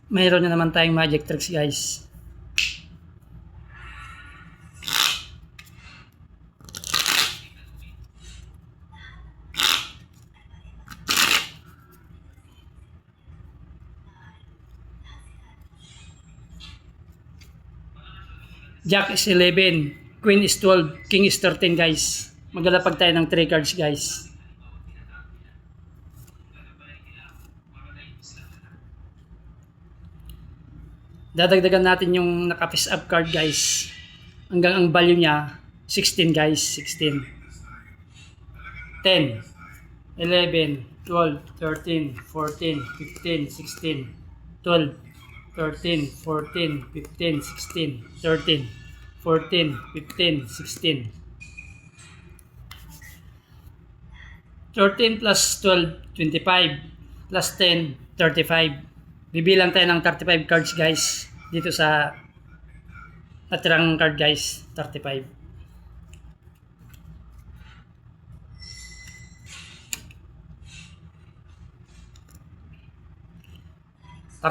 mayroon na naman tayong magic tricks guys. Jack is 11, Queen is 12, King is 13 guys. Maglalapag tayo ng 3 cards guys. Dadagdagan natin yung naka-face up card guys. Hanggang ang value niya 16 guys, 16. 10, 11, 12, 13, 14, 15, 16, 12, 13, 14, 15, 16, 13, 14, 15, 16. 13 plus 12, 25, plus 10, 35. Bibilang tayo ng 35 cards guys dito sa natirang card guys, 35.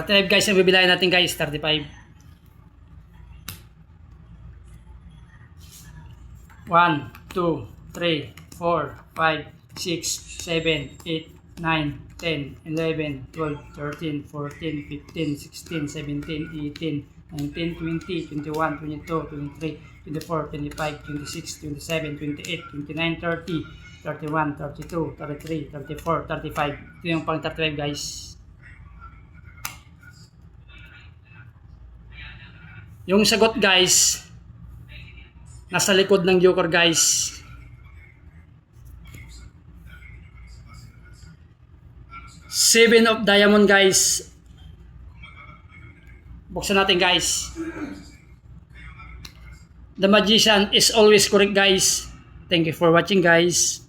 Guys ang bibilayan natin guys, 35. 1, 2, 3, 4, 5, 6, 7, 8, 9, 10, 11, 12, 13, 14, 15, 16, 17, 18, 19, 20, 21, 22, 23, 24, 25, 26, 27, 28, 29, 30, 31, 32, 33, 34, 35. Ito yung pang 35 guys. Yung sagot guys, nasa likod ng joker guys. Seven of diamond guys. Buksan natin guys. The magician is always correct guys. Thank you for watching guys.